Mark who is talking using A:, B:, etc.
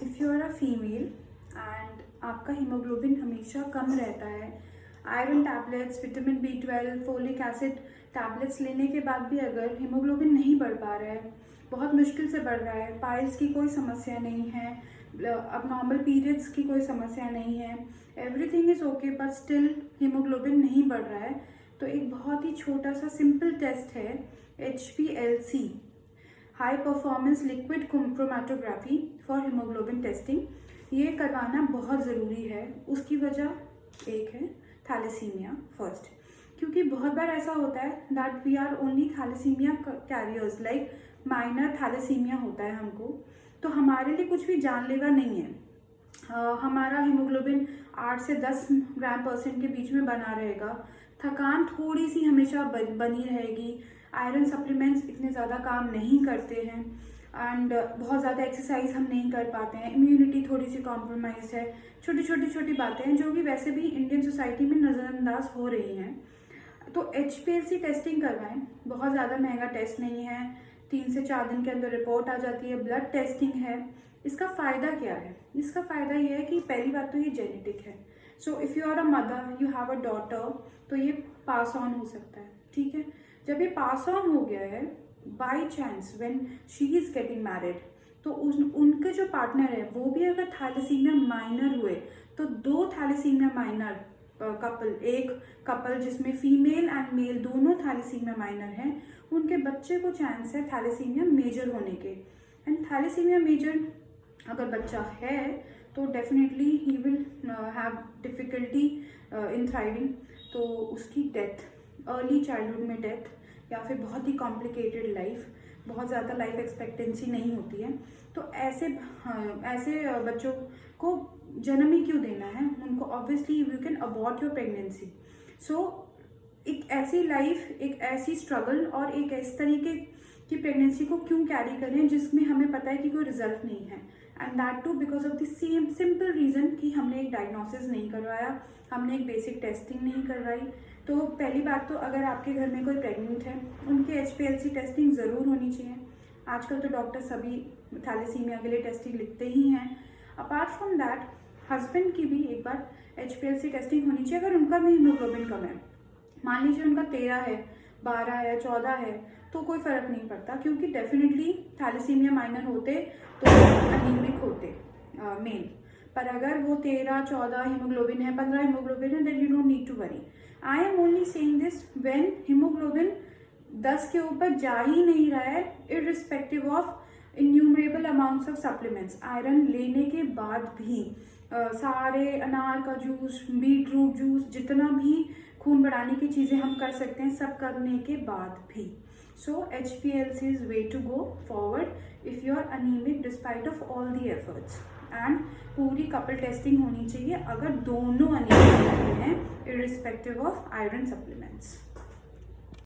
A: If you are a female and आपका haemoglobin हमेशा कम रहता है, iron tablets, vitamin B12, folic acid tablets लेने के बाद भी अगर हीमोग्लोबिन नहीं बढ़ पा रहा है, बहुत मुश्किल से बढ़ रहा है, पाइल्स की कोई समस्या नहीं है, अब नॉर्मल पीरियड्स की कोई समस्या नहीं है, everything is okay, but still haemoglobin नहीं बढ़ रहा है, तो एक बहुत ही छोटा सा सिंपल टेस्ट है HPLC, high performance liquid chromatography for haemoglobin testing. ये करवाना बहुत ज़रूरी है। उसकी वजह एक है थैलेसीमिया फर्स्ट, क्योंकि बहुत बार ऐसा होता है that we are only thalassaemia carriers, like minor thalassaemia होता है हमको, तो हमारे लिए कुछ भी जानलेवा नहीं है। हमारा हीमोग्लोबिन 8 से 10 ग्राम परसेंट के बीच में बना रहेगा, थकान थोड़ी सी हमेशा बनी रहेगी, आयरन सप्लीमेंट्स इतने ज़्यादा काम नहीं करते हैं एंड बहुत ज़्यादा एक्सरसाइज हम नहीं कर पाते हैं, इम्यूनिटी थोड़ी सी कॉम्प्रोमाइज़ है, छोटी बातें हैं जो कि वैसे भी इंडियन सोसाइटी में नज़रअंदाज हो रही हैं। तो HPLC टेस्टिंग करवाएं, बहुत ज़्यादा महंगा टेस्ट नहीं है, 3 से 4 दिन के अंदर रिपोर्ट आ जाती है, ब्लड टेस्टिंग है। इसका फ़ायदा क्या है? इसका फ़ायदा ये है कि पहली बात तो ये जेनेटिक है, so if you are a mother, you have a daughter, तो ये पास ऑन हो सकता है, ठीक है। जब ये पास ऑन हो गया है, by chance when she is getting married, तो उनके जो पार्टनर है वो भी अगर थैलेसीमिया माइनर हुए, तो 2 थैलेसीमिया माइनर कपल, एक कपल जिसमें फीमेल एंड मेल दोनों थैलेसीमिया माइनर हैं, उनके बच्चे को चांस है थैलेसीमिया मेजर होने के। एंड थैलेसीमिया मेजर अगर बच्चा है तो definitely he will have difficulty in thriving, तो उसकी डेथ, अर्ली चाइल्डहुड में डेथ, या फिर बहुत ही कॉम्प्लिकेटेड लाइफ, बहुत ज़्यादा लाइफ एक्सपेक्टेंसी नहीं होती है, तो ऐसे बच्चों को जन्म ही क्यों देना है उनको? Obviously you can abort your pregnancy. So एक ऐसी लाइफ, एक ऐसी स्ट्रगल और एक इस तरीके की प्रेगनेंसी को क्यों कैरी करें जिसमें हमें पता है कि कोई रिजल्ट नहीं है, and that too because of the same simple reason कि हमने एक डायग्नोसिस नहीं करवाया, हमने एक बेसिक टेस्टिंग नहीं करवाई। तो पहली बात तो अगर आपके घर में कोई प्रेग्नेंट है, उनकी HPLC टेस्टिंग ज़रूर होनी चाहिए। आजकल तो डॉक्टर सभी थैलेसीमिया के लिए टेस्टिंग लिखते ही हैं। अपार्ट फ्रॉम दैट, हस्बैंड की भी एक बार HPLC टेस्टिंग होनी चाहिए अगर उनका भी हीमोग्लोबिन कम है। मान लीजिए उनका 13 है, 12 है, 14 है, तो कोई फ़र्क नहीं पड़ता, क्योंकि डेफिनेटली थैलेसीमिया माइनर होते तो अनीमिक होते मेल, पर अगर वो 13, 14 हीमोग्लोबिन है, 15 हीमोग्लोबिन है, then you don't need to worry. I am only saying this when haemoglobin 10 के ऊपर जा ही नहीं रहा है, irrespective of innumerable amounts of supplements. Iron लेने के बाद भी सारे अनार का जूस, बीट रूट जूस, जितना भी खून बढ़ाने की चीज़ें हम कर सकते हैं, सब करने के बाद भी। So HPLC is way to go forward if you are anaemic despite of all the efforts. And पूरी कपल टेस्टिंग होनी चाहिए अगर दोनों अनीमिक रहते हैं, इररिस्पेक्टिव ऑफ आयरन सप्लीमेंट।